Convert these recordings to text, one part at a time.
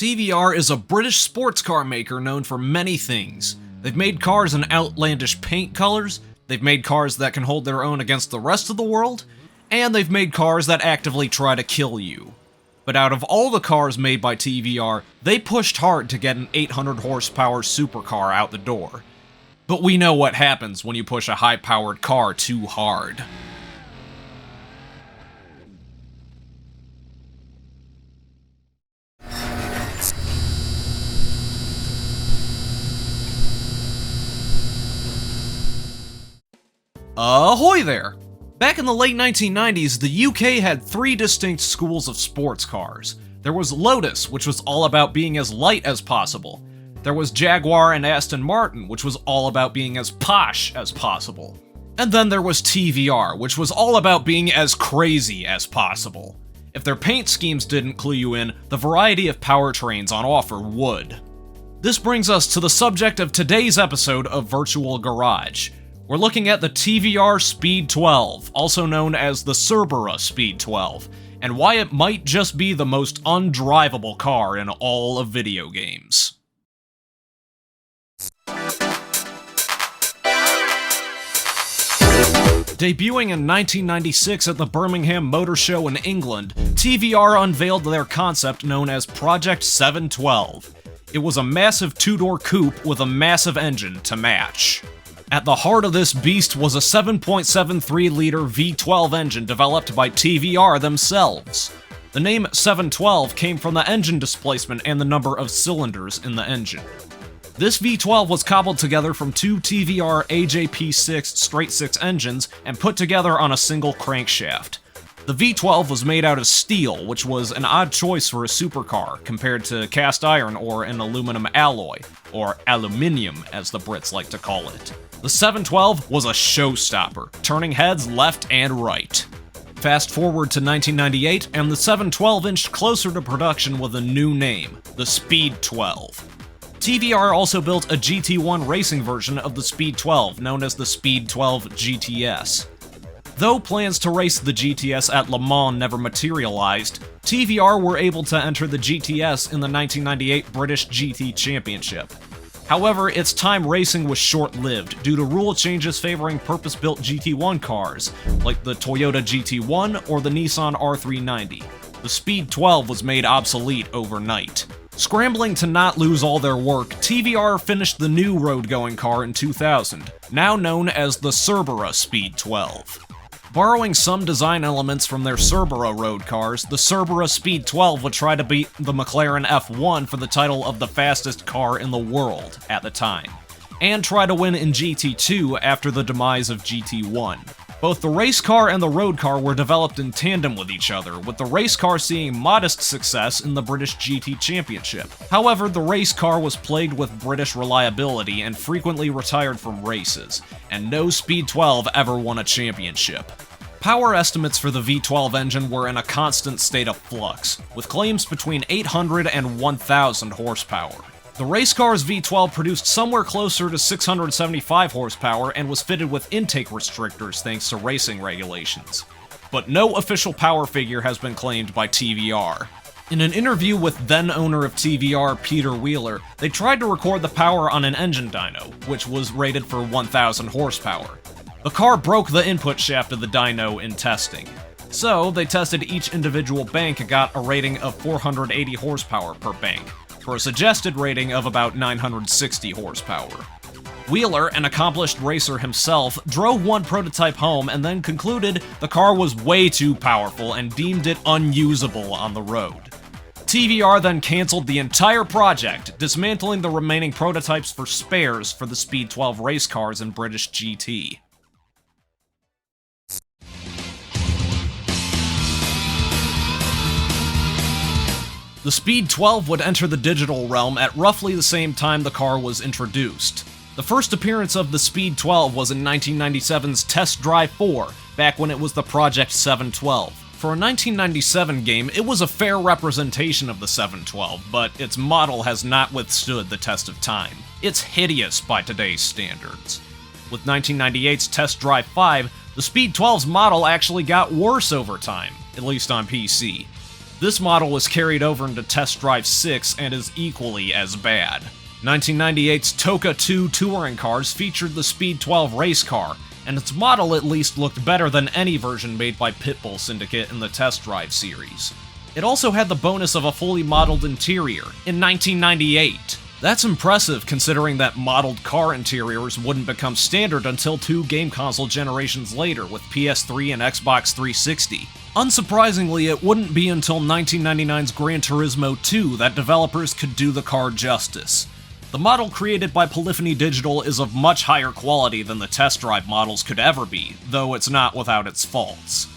TVR is a British sports car maker known for many things. They've made cars in outlandish paint colors, they've made cars that can hold their own against the rest of the world, and they've made cars that actively try to kill you. But out of all the cars made by TVR, they pushed hard to get an 800 horsepower supercar out the door. But we know what happens when you push a high-powered car too hard. Ahoy there! Back in the late 1990s, the UK had three distinct schools of sports cars. There was Lotus, which was all about being as light as possible. There was Jaguar and Aston Martin, which was all about being as posh as possible. And then there was TVR, which was all about being as crazy as possible. If their paint schemes didn't clue you in, the variety of powertrains on offer would. This brings us to the subject of today's episode of Virtual Garage. We're looking at the TVR Speed 12, also known as the Cerbera Speed 12, and why it might just be the most undrivable car in all of video games. Debuting in 1996 at the Birmingham Motor Show in England, TVR unveiled their concept known as Project 712. It was a massive two-door coupe with a massive engine to match. At the heart of this beast was a 7.73-liter V12 engine developed by TVR themselves. The name 712 came from the engine displacement and the number of cylinders in the engine. This V12 was cobbled together from two TVR AJP6 straight-six engines and put together on a single crankshaft. The V12 was made out of steel, which was an odd choice for a supercar compared to cast iron or an aluminum alloy, or aluminium as the Brits like to call it. The 712 was a showstopper, turning heads left and right. Fast forward to 1998, and the 712 inched closer to production with a new name, the Speed 12. TVR also built a GT1 racing version of the Speed 12, known as the Speed 12 GTS. Though plans to race the GTS at Le Mans never materialized, TVR were able to enter the GTS in the 1998 British GT Championship. However, its time racing was short-lived due to rule changes favoring purpose-built GT1 cars, like the Toyota GT1 or the Nissan R390. The Speed 12 was made obsolete overnight. Scrambling to not lose all their work, TVR finished the new road-going car in 2000, now known as the Cerbera Speed 12. Borrowing some design elements from their Cerbera road cars, the Cerbera Speed 12 would try to beat the McLaren F1 for the title of the fastest car in the world at the time, and try to win in GT2 after the demise of GT1. Both the race car and the road car were developed in tandem with each other, with the race car seeing modest success in the British GT Championship. However, the race car was plagued with British reliability and frequently retired from races, and no Speed 12 ever won a championship. Power estimates for the V12 engine were in a constant state of flux, with claims between 800 and 1,000 horsepower. The race car's V12 produced somewhere closer to 675 horsepower and was fitted with intake restrictors thanks to racing regulations. But no official power figure has been claimed by TVR. In an interview with then-owner of TVR, Peter Wheeler, they tried to record the power on an engine dyno, which was rated for 1,000 horsepower. The car broke the input shaft of the dyno in testing. So, they tested each individual bank and got a rating of 480 horsepower per bank, for a suggested rating of about 960 horsepower. Wheeler, an accomplished racer himself, drove one prototype home and then concluded the car was way too powerful and deemed it unusable on the road. TVR then canceled the entire project, dismantling the remaining prototypes for spares for the Speed 12 race cars in British GT. The Speed 12 would enter the digital realm at roughly the same time the car was introduced. The first appearance of the Speed 12 was in 1997's Test Drive 4, back when it was the Project 712. For a 1997 game, it was a fair representation of the 712, but its model has not withstood the test of time. It's hideous by today's standards. With 1998's Test Drive 5, the Speed 12's model actually got worse over time, at least on PC. This model was carried over into Test Drive 6 and is equally as bad. 1998's Toka 2 touring cars featured the Speed 12 race car, and its model at least looked better than any version made by Pitbull Syndicate in the Test Drive series. It also had the bonus of a fully modeled interior in 1998. That's impressive considering that modeled car interiors wouldn't become standard until 2 game console generations later with PS3 and Xbox 360. Unsurprisingly, it wouldn't be until 1999's Gran Turismo 2 that developers could do the car justice. The model created by Polyphony Digital is of much higher quality than the test drive models could ever be, though it's not without its faults.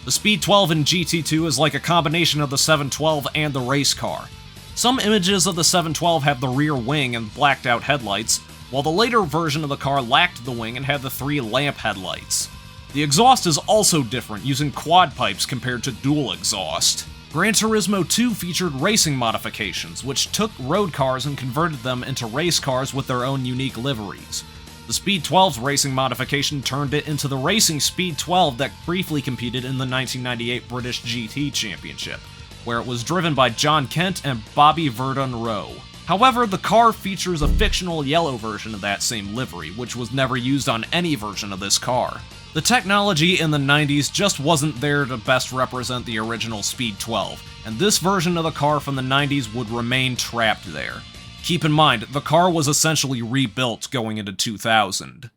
The Speed 12 in GT2 is like a combination of the 712 and the race car. Some images of the 712 have the rear wing and blacked out headlights, while the later version of the car lacked the wing and had the 3 lamp headlights. The exhaust is also different, using quad pipes compared to dual exhaust. Gran Turismo 2 featured racing modifications, which took road cars and converted them into race cars with their own unique liveries. The Speed 12's racing modification turned it into the racing Speed 12 that briefly competed in the 1998 British GT Championship, where it was driven by John Kent and Bobby Verdun Rowe. However, the car features a fictional yellow version of that same livery, which was never used on any version of this car. The technology in the 90s just wasn't there to best represent the original Speed 12, and this version of the car from the 90s would remain trapped there. Keep in mind, the car was essentially rebuilt going into 2000.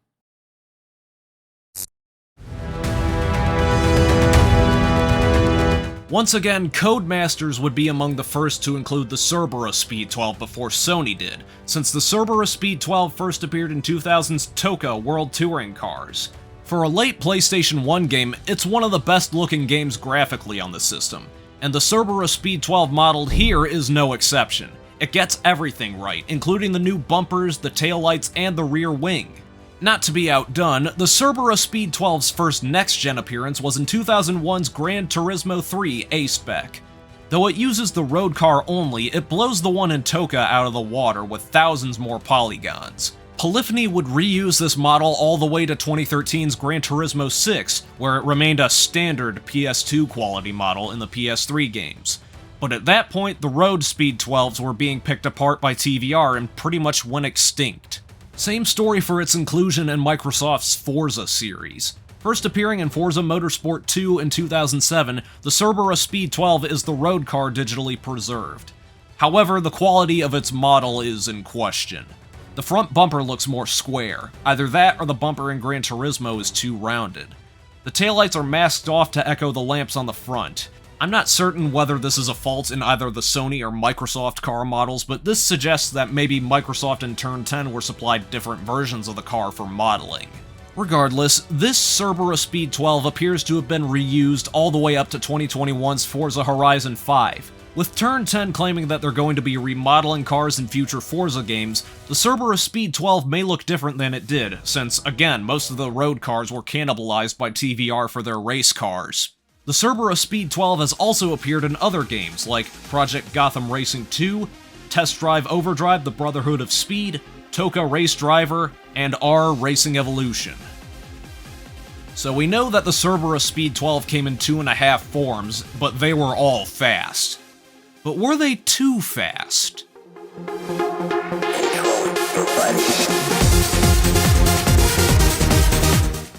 Once again, Codemasters would be among the first to include the Cerbera Speed 12 before Sony did, since the Cerbera Speed 12 first appeared in 2000's Toka World Touring Cars. For a late PlayStation 1 game, it's one of the best looking games graphically on the system, and the Cerbera Speed 12 modeled here is no exception. It gets everything right, including the new bumpers, the taillights, and the rear wing. Not to be outdone, the Cerbera Speed 12's first next-gen appearance was in 2001's Gran Turismo 3 A-Spec. Though it uses the road car only, it blows the one in Toka out of the water with thousands more polygons. Polyphony would reuse this model all the way to 2013's Gran Turismo 6, where it remained a standard PS2 quality model in the PS3 games. But at that point, the road Speed 12s were being picked apart by TVR and pretty much went extinct. Same story for its inclusion in Microsoft's Forza series. First appearing in Forza Motorsport 2 in 2007, the Cerbera Speed 12 is the road car digitally preserved. However, the quality of its model is in question. The front bumper looks more square. Either that or the bumper in Gran Turismo is too rounded. The taillights are masked off to echo the lamps on the front. I'm not certain whether this is a fault in either the Sony or Microsoft car models, but this suggests that maybe Microsoft and Turn 10 were supplied different versions of the car for modeling. Regardless, this Cerbera Speed 12 appears to have been reused all the way up to 2021's Forza Horizon 5. With Turn 10 claiming that they're going to be remodeling cars in future Forza games, the Cerbera Speed 12 may look different than it did, since, again, most of the road cars were cannibalized by TVR for their race cars. The Cerbera Speed 12 has also appeared in other games, like Project Gotham Racing 2, Test Drive Overdrive: The Brotherhood of Speed, Toka Race Driver, and R Racing Evolution. So we know that the Cerbera Speed 12 came in 2.5 forms, but they were all fast. But were they too fast?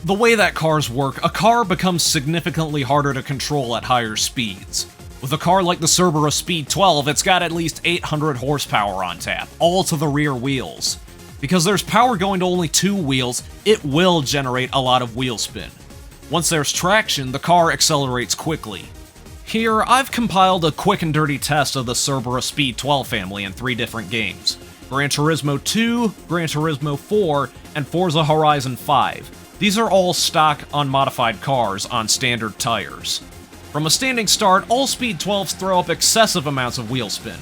The way that cars work, a car becomes significantly harder to control at higher speeds. With a car like the Cerbera Speed 12, it's got at least 800 horsepower on tap, all to the rear wheels. Because there's power going to only 2 wheels, it will generate a lot of wheel spin. Once there's traction, the car accelerates quickly. Here, I've compiled a quick and dirty test of the Cerbera Speed 12 family in 3 different games: Gran Turismo 2, Gran Turismo 4, and Forza Horizon 5. These are all stock, unmodified cars on standard tires. From a standing start, all Speed 12s throw up excessive amounts of wheel spin.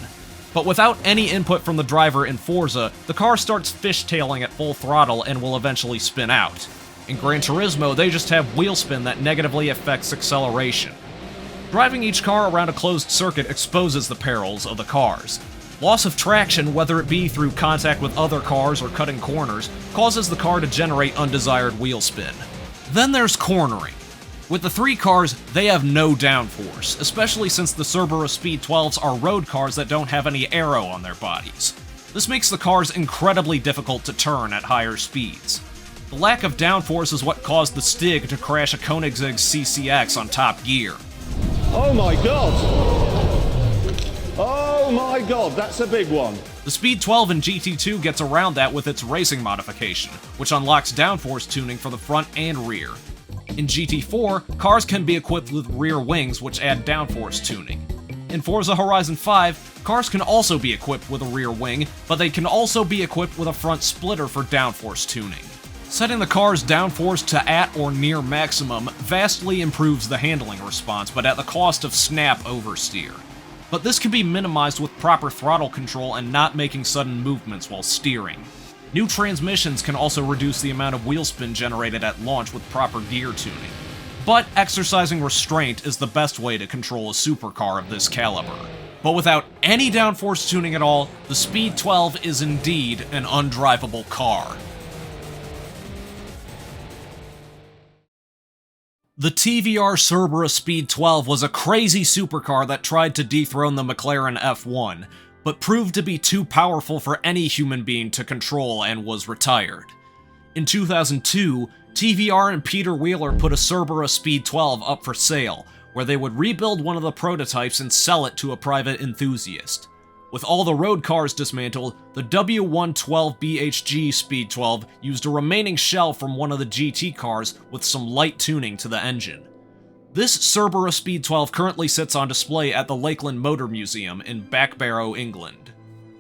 But without any input from the driver in Forza, the car starts fishtailing at full throttle and will eventually spin out. In Gran Turismo, they just have wheel spin that negatively affects acceleration. Driving each car around a closed circuit exposes the perils of the cars. Loss of traction, whether it be through contact with other cars or cutting corners, causes the car to generate undesired wheel spin. Then there's cornering. With the 3 cars, they have no downforce, especially since the Cerbera Speed 12s are road cars that don't have any aero on their bodies. This makes the cars incredibly difficult to turn at higher speeds. The lack of downforce is what caused the Stig to crash a Koenigsegg CCX on Top Gear. Oh my god! Oh my god, that's a big one. The Speed 12 in GT2 gets around that with its racing modification, which unlocks downforce tuning for the front and rear. In GT4, cars can be equipped with rear wings, which add downforce tuning. In Forza Horizon 5, cars can also be equipped with a rear wing, but they can also be equipped with a front splitter for downforce tuning. Setting the car's downforce to at or near maximum vastly improves the handling response, but at the cost of snap oversteer. But this can be minimized with proper throttle control and not making sudden movements while steering. New transmissions can also reduce the amount of wheel spin generated at launch with proper gear tuning. But exercising restraint is the best way to control a supercar of this caliber. But without any downforce tuning at all, the Speed 12 is indeed an undrivable car. The TVR Cerbera Speed 12 was a crazy supercar that tried to dethrone the McLaren F1, but proved to be too powerful for any human being to control and was retired. In 2002, TVR and Peter Wheeler put a Cerbera Speed 12 up for sale, where they would rebuild one of the prototypes and sell it to a private enthusiast. With all the road cars dismantled, the W112BHG Speed 12 used a remaining shell from one of the GT cars with some light tuning to the engine. This Cerbera Speed 12 currently sits on display at the Lakeland Motor Museum in Backbarrow, England.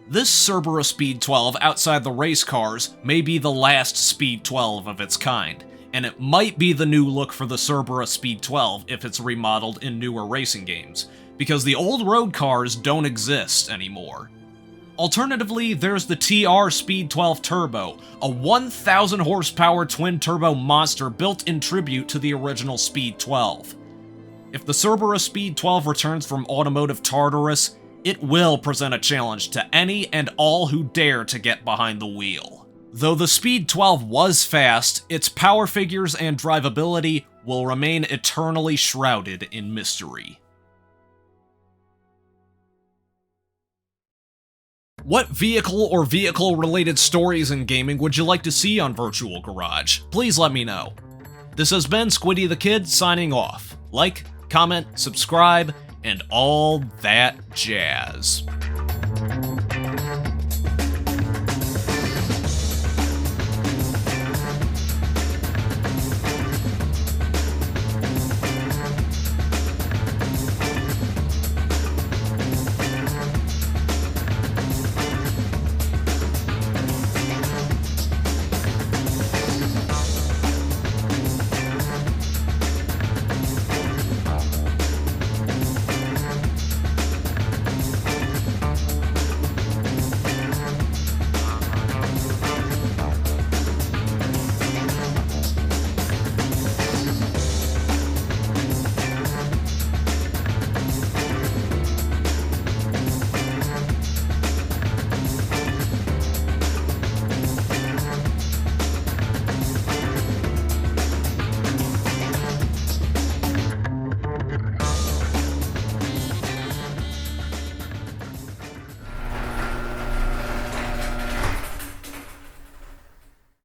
This Cerbera Speed 12 outside the race cars may be the last Speed 12 of its kind, and it might be the new look for the Cerbera Speed 12 if it's remodeled in newer racing games, because the old road cars don't exist anymore. Alternatively, there's the TR Speed 12 Turbo, a 1,000 horsepower twin-turbo monster built in tribute to the original Speed 12. If the Cerbera Speed 12 returns from automotive Tartarus, it will present a challenge to any and all who dare to get behind the wheel. Though the Speed 12 was fast, its power figures and drivability will remain eternally shrouded in mystery. What vehicle or vehicle-related stories in gaming would you like to see on Virtual Garage? Please let me know. This has been Squiddy the Kid signing off. Like, comment, subscribe, and all that jazz.